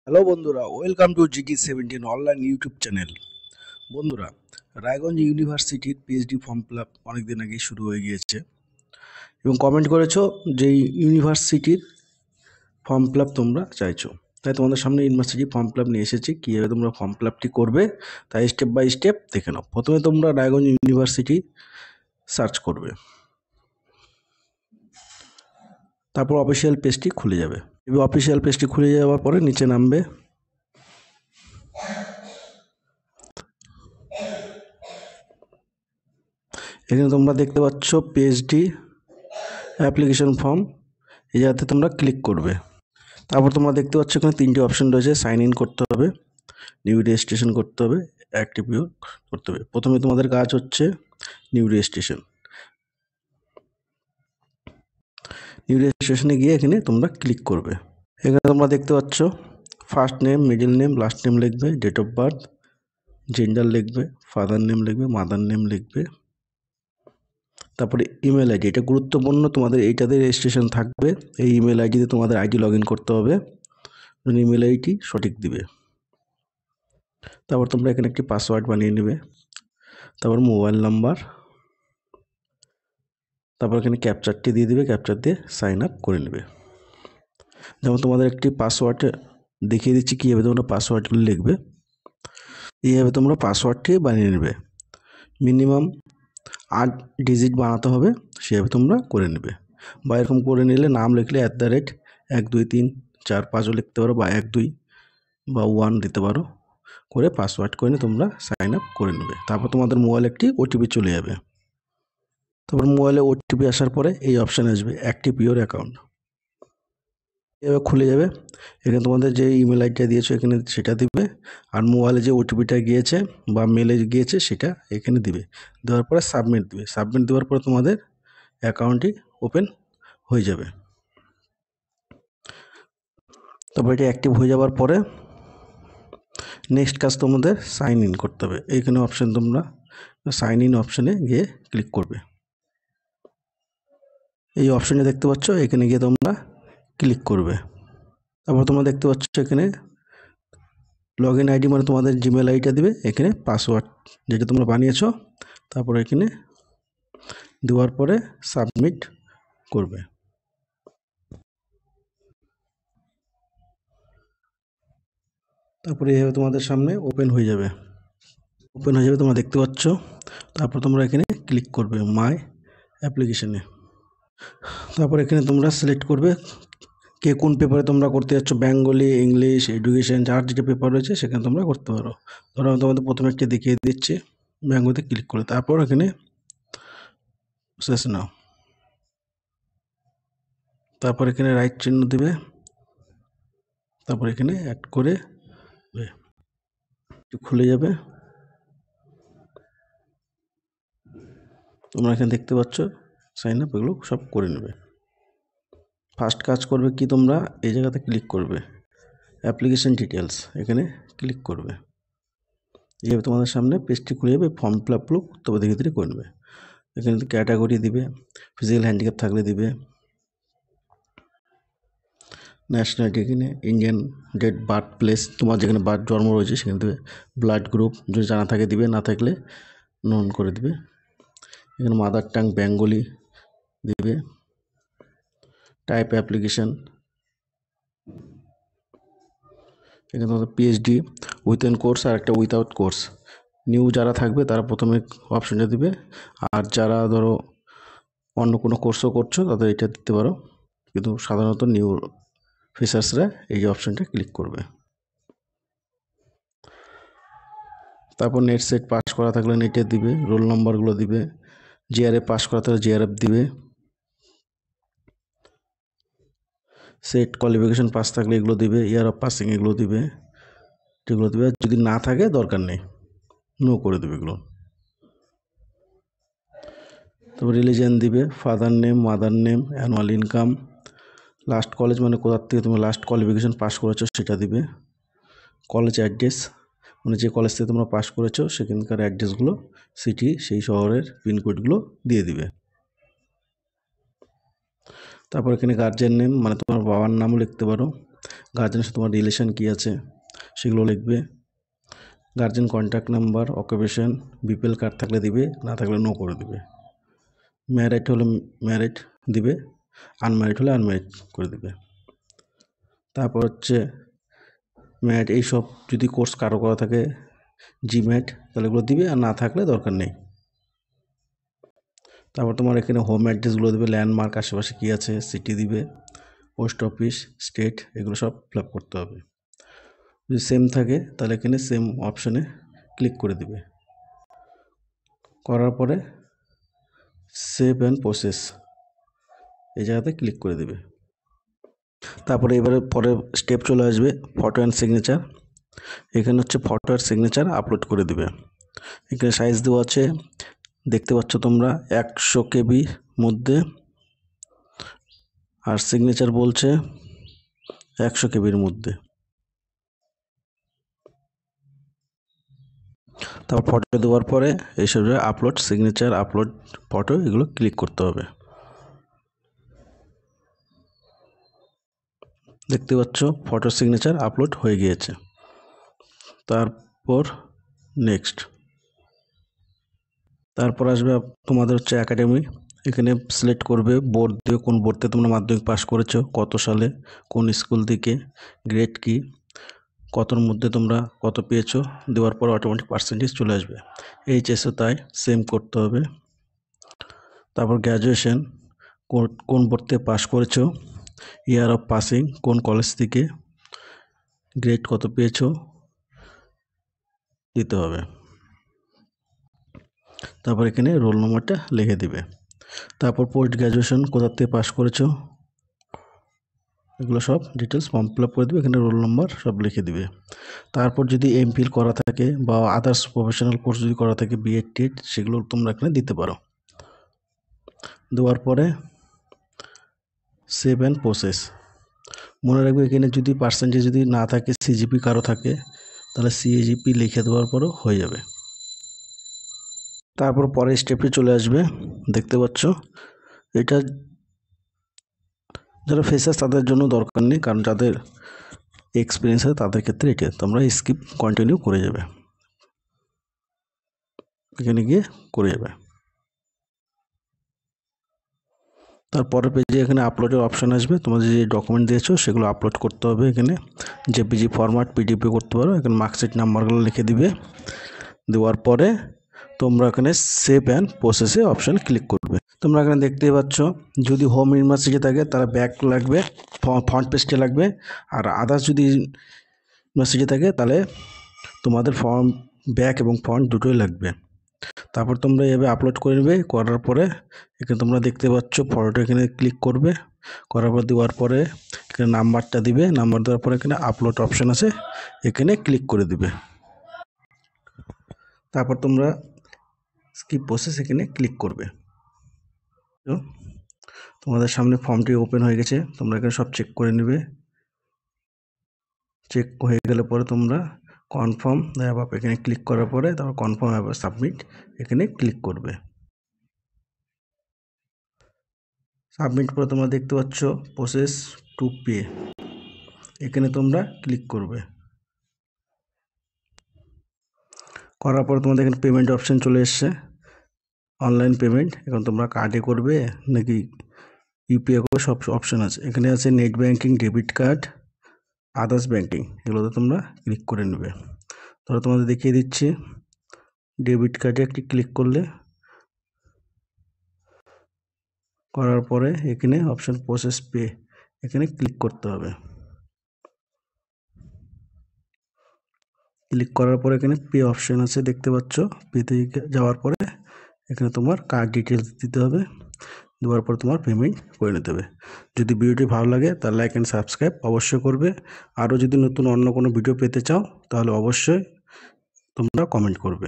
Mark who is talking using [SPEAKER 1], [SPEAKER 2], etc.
[SPEAKER 1] Hello বন্ধুরা, welcome to GT17 online YouTube channel. বন্ধুরা, রায়গঞ্জ ইউনিভার্সিটির পিএইচডি ফর্ম ফিল আপ অনেকদিন আগেই শুরু হয়ে গিয়েছে এবং কমেন্ট করেছো যে ইউনিভার্সিটির ফর্ম ফিল আপ তোমরা চাইছো। তাই তোমাদের সামনে ইউনিভার্সিটি ফর্ম ফিল আপ নিয়ে এসেছি। কীভাবে তোমরা ফর্ম ফিল আপটি করবে তাই স্টেপ বাই স্টেপ দেখে নাও। প্রথমে তোমরা রায়গঞ্জ ইউনিভার্সিটি সার্চ করবে, তারপর অফিসিয়াল পেজটি খুলে যাবে। এবং অফিসিয়াল পেজটি খুলে যাওয়ার পরে নিচে নামবে। এখানে তোমরা দেখতে পাচ্ছ পিএইচডি অ্যাপ্লিকেশন ফর্ম, এই জায়গাতে তোমরা ক্লিক করবে। তারপর তোমরা দেখতে পাচ্ছ এখানে তিনটি অপশন রয়েছে। সাইন ইন করতে হবে, নিউ রেজিস্ট্রেশন করতে হবে, অ্যাক্টিভ করতে হবে। প্রথমে তোমাদের কাজ হচ্ছে নিউ রেজিস্ট্রেশন। নিউ রেজিস্ট্রেশনে গিয়ে এখানে তোমরা ক্লিক করবে। এখানে তোমরা দেখতে পাচ্ছ first name, middle name, last name লিখবে, ডেট অফ বার্থ, জেন্ডার লিখবে, ফাদার নেম লিখবে, মাদার নেম লিখবে, তারপরে ইমেল আইডি। এটা গুরুত্বপূর্ণ, তোমাদের এইটাতে রেজিস্ট্রেশন থাকবে। এই ইমেল আইডিতে তোমাদের আইডি লগ ইন করতে হবে, ইমেল আইডি সঠিক দিবে। তারপর তোমরা এখানে একটি পাসওয়ার্ড বানিয়ে নেবে। তারপর মোবাইল নাম্বার, তারপর এখানে ক্যাপচারটি দিয়ে দিবে, ক্যাপচার দিয়ে সাইন আপ করে নেবে। যেমন তোমাদের একটি পাসওয়ার্ড দেখিয়ে দিচ্ছি কীভাবে তোমরা পাসওয়ার্ডগুলো লিখবে। এইভাবে তোমরা পাসওয়ার্ডটি বানিয়ে নেবে। মিনিমাম 8 ডিজিট বানাতে হবে, সেভাবে তোমরা করে নেবে। বা এরকম করে নিলে নাম লিখলে @ 1 2 3 4 5ও লিখতে পারো, বা 1 2 বা 1 দিতে পারো, করে পাসওয়ার্ড করে নিয়ে তোমরা সাইন আপ করে নেবে। তারপর তোমাদের মোবাইলে একটি ওটিপি চলে যাবে। তারপর মোবাইলে ওটিপি আসার পরে এই অপশান আসবে অ্যাক্টিভ ইওর অ্যাকাউন্ট, এবার খুলে যাবে। এখানে তোমাদের যে ইমেল আইডিটা দিয়েছো এখানে সেটা দিবে, আর মোবাইলে যে ওটিপিটা গিয়েছে বা মেলে গিয়েছে সেটা এখানে দিবে। দেওয়ার পরে সাবমিট দিবে। সাবমিট দেওয়ার পরে তোমাদের অ্যাকাউন্টটি ওপেন হয়ে যাবে। তারপর এটা অ্যাক্টিভ হয়ে যাওয়ার পরে নেক্সট কাজ তোমাদের সাইন ইন করতে হবে। এইখানে অপশান তোমরা সাইন ইন অপশানে গিয়ে ক্লিক করবে। এই অপশানে দেখতে পাচ্ছ, এখানে গিয়ে তোমরা ক্লিক করবে। তারপর তোমরা দেখতে পাচ্ছ এখানে লগ ইন আইডি মানে তোমাদের জিমেল আইডিটা দিবে, এখানে পাসওয়ার্ড যেটা তোমরা বানিয়েছো, তারপর এখানে দেওয়ার পরে সাবমিট করবে। তারপরে এইভাবে তোমাদের সামনে ওপেন হয়ে যাবে। তোমরা দেখতে পাচ্ছ। তারপর তোমরা এখানে ক্লিক করবে মাই অ্যাপ্লিকেশনে। তারপর এখানে তোমরা সিলেক্ট করবে কে কোন পেপারে তোমরা করতে যাচ্ছ, বেঙ্গলি, ইংলিশ, এডুকেশন, যার যেটা পেপার রয়েছে সেখানে তোমরা করতে পারো। ধরো আমি তোমাদের প্রথমে একটি দেখিয়ে দিচ্ছি, বেঙ্গলিতে ক্লিক করে তারপর এখানে শেষ নাও। তারপর এখানে রাইট চিহ্ন দিবে, তারপর এখানে অ্যাড করে খুলে যাবে। তোমরা এখানে দেখতে পাচ্ছ সাইন আপ, এগুলো সব করে নেবে। ফার্স্ট কাজ করবে কি, তোমরা এই জায়গাতে ক্লিক করবে অ্যাপ্লিকেশন ডিটেলস, এখানে ক্লিক করবে। এইভাবে তোমাদের সামনে পেজটি খুলে যাবে। ফর্ম ফিল আপগুলো তবে ধীরে ধীরে করে নেবে। এখানে ক্যাটাগরি দিবে, ফিজিক্যাল হ্যান্ডিক্যাপ থাকলে দিবে, ন্যাশনালিটি এখানে ইন্ডিয়ান, ডেট বার্থ প্লেস তোমার যেখানে বার্থ জন্ম রয়েছে সেখানে দেবে, ব্লাড গ্রুপ যদি জানা থাকে দিবে, না থাকলে নন করে দিবে। এখানে মাদার টাং বেঙ্গলি দিবে, টাইপ অ্যাপ্লিকেশন, এখানে তোমাদের পিএইচডি উইথ এন কোর্স আর একটা উইথাউট কোর্স। নিউ যারা থাকবে তারা প্রথমে অপশানটা দিবে, আর যারা ধরো অন্য কোনো কোর্সও করছো তাদের এটা দিতে পারো, কিন্তু সাধারণত নিউ ফ্রেশার্সরা এই অপশানটা ক্লিক করবে। তারপর নেট সেট পাস করা থাকলে নেটে দিবে, রোল নম্বরগুলো দিবে, জিআরএফ পাস করা থাকলে জিআরএফ দিবে, সেট কোয়ালিফিকেশন পাস থাকলে এগুলো দিবে, ইয়ার অফ পাসিং এগুলো দিবে, যেগুলো দিবে। যদি না থাকে দরকার নেই, নো করে দেবে এগুলো। তারপর রিলিজিয়ান দিবে, father name, mother name, annual income, last college মানে কোথার থেকে তুমি লাস্ট কোয়ালিফিকেশন পাস করেছো সেটা দিবে, কলেজ অ্যাড্রেস মানে যে কলেজ থেকে তোমরা পাস করেছো সেখানকার অ্যাড্রেসগুলো, সিটি, সেই শহরের পিনকোডগুলো দিয়ে দিবে। তারপর এখানে গার্জিয়ান নেম মানে তোমার বাবার নামও লিখতে পারো, গার্জেনের সাথে তোমার রিলেশন কী আছে সেগুলো লিখবে। Guardian contact number, occupation, BPL card থাকলে দিবে, না থাকলে নো করে দিবে। ম্যারিড হলে ম্যারিড দিবে, আনম্যারিড হলে আনম্যারিড করে দিবে। তারপর হচ্ছে ম্যাট, এইসব যদি কোর্স কারো করা থাকে জিম্যাট তাহলে এগুলো দিবে, আর না থাকলে দরকার নেই। তারপর তোমার এখানে হোম অ্যাড্রেসগুলো দেবে, ল্যান্ডমার্ক আশেপাশে কী আছে সিটি দিবে, পোস্ট অফিস, স্টেট, এগুলো সব ফিল আপ করতে হবে। যদি সেম থাকে তাহলে এখানে সেম অপশানে ক্লিক করে দিবে। করার পরে সেভ অ্যান্ড প্রসেস এই জায়গাতে ক্লিক করে দেবে। তারপরে এবারে পরে স্টেপ চলে আসবে ফটো অ্যান্ড সিগনেচার। এখানে হচ্ছে ফটো আর সিগনেচার আপলোড করে দিবে। এখানে সাইজ দেওয়া আছে দেখতে পাচ্ছ তোমরা 100 KB মধ্যে, আর সিগনেচার বলছে 100 KBর মধ্যে। তারপর ফটো দেওয়ার পরে এইসব জায়গায় আপলোড সিগনেচার, আপলোড ফটো, এগুলো ক্লিক করতে হবে। দেখতে পাচ্ছ ফটো সিগনেচার আপলোড হয়ে গিয়েছে। তারপর নেক্সট, তারপর আসবে তোমাদের হচ্ছে একাডেমি। এখানে সিলেক্ট করবে বোর্ড দিয়ে, কোন বোর্ড থেকে তোমরা মাধ্যমিক পাস করেছো, কত সালে, কোন স্কুল থেকে, গ্রেড কি, কতর মধ্যে তোমরা কত পেয়েছো, দেওয়ার পর অটোমেটিক পার্সেন্টেজ চলে আসবে। এইচএসও তাই সেম করতে হবে। তারপর গ্র্যাজুয়েশন, কোন বোর্ড থেকে পাস করেছো, ইয়ার অফ পাসিং, কোন কলেজ থেকে, গ্রেড কত পেয়েছো দিতে হবে। তারপর এখানে রোল নম্বরটা লিখে দিবে। তারপর পোস্ট গ্র্যাজুয়েশন কোথা থেকে পাস করেছো এগুলো সব ডিটেলস ফর্ম ফিল আপ করে দেবে, এখানে রোল নম্বর সব লিখে দিবে। তারপর যদি এমফিল করা থাকে বা আদার্স প্রফেশনাল কোর্স যদি করা থাকে বিএড টেট, সেগুলো তোমরা এখানে দিতে পারো। দেওয়ার পরে সেভ অ্যান্ড প্রসেস। মনে রাখবে এখানে যদি পার্সেন্টেজ যদি না থাকে, সিজিপি কারো থাকে, তাহলে সিজিপি লিখে দেওয়ার পরও হয়ে যাবে। তারপর পরের স্টেপে চলে আসবে। দেখতে পাচ্ছ এটা যারা ফ্রেশার তাদের জন্য দরকার নেই, কারণ যাদের এক্সপিরিয়েন্স আছে তাদের ক্ষেত্রে এটা তোমরা স্কিপ কন্টিনিউ করে যাবে, এখানে গিয়ে করে যাবে। তারপরের পেজে এখানে আপলোডের অপশান আসবে, তোমাদের যে ডকুমেন্ট দিয়েছো সেগুলো আপলোড করতে হবে। এখানে জেপিজি ফরম্যাট, পিডিএফ করতে পারো। এখানে মার্কশিট নাম্বারগুলো লিখে দিবে। দেওয়ার পরে তোমরা এখানে সেভ অ্যান্ড প্রসেসে অপশান ক্লিক করবে। তোমরা এখানে দেখতেই পাচ্ছ, যদি হোম ইউনিভার্সিটি থাকে তাহলে ব্যাক লাগবে, ফ্রন্ট পেজটা লাগবে, আর আদার্স যদি ইউনিভার্সিটি থাকে তাহলে তোমাদের ব্যাক এবং ফ্রন্ট দুটোই লাগবে। তারপর তোমরা এভাবে আপলোড করে নেবে। করার পরে এখানে তোমরা দেখতে পাচ্ছ ফটোটা এখানে ক্লিক করবে। করার পর দেওয়ার পরে এখানে নাম্বারটা দিবে। নাম্বার দেওয়ার পরে এখানে আপলোড অপশান আছে, এখানে ক্লিক করে দিবে। তারপর তোমরা স্কিপ প্রসেস এখানে ক্লিক করবে। তোমাদের সামনে ফর্মটি ওপেন হয়ে গেছে, তোমরা এখানে সব চেক করে নেবে। চেক হয়ে গেলে পরে তোমরা কনফার্ম অ্যাপ এখানে ক্লিক করার পরে তারপর কনফার্ম অ্যাপ সাবমিট এখানে ক্লিক করবে। সাবমিট করে তোমরা দেখতে পাচ্ছ প্রসেস টু পে, এখানে তোমরা ক্লিক করবে। করার পর তোমাদের এখানে পেমেন্ট অপশান চলে এসছে, অনলাইন পেমেন্ট। এখন তোমরা কার্ডে করবে নাকি ইউপিআই করবে, সব অপশান আছে। এখানে আছে net banking, debit card, others banking, এগুলোতে তোমরা ক্লিক করে নেবে। তাহলে তোমাদের দেখিয়ে দিচ্ছি, ডেবিট কার্ডে একটি ক্লিক করলে, করার পরে এখানে অপশান প্রসেস পে এখানে ক্লিক করতে হবে। ক্লিক করার পরে এখানে পে অপশান আছে দেখতে পাচ্ছ। পেতে যাওয়ার পরে এখানে তোমার কার্ড ডিটেলস দিতে হবে। দেওয়ার পর তোমার পেমেন্ট করে নিতে হবে। যদি ভিডিওটি ভালো লাগে তাহলে লাইক অ্যান্ড সাবস্ক্রাইব অবশ্যই করবে। আরও যদি নতুন অন্য কোনো ভিডিও পেতে চাও তাহলে অবশ্যই তোমরা কমেন্ট করবে।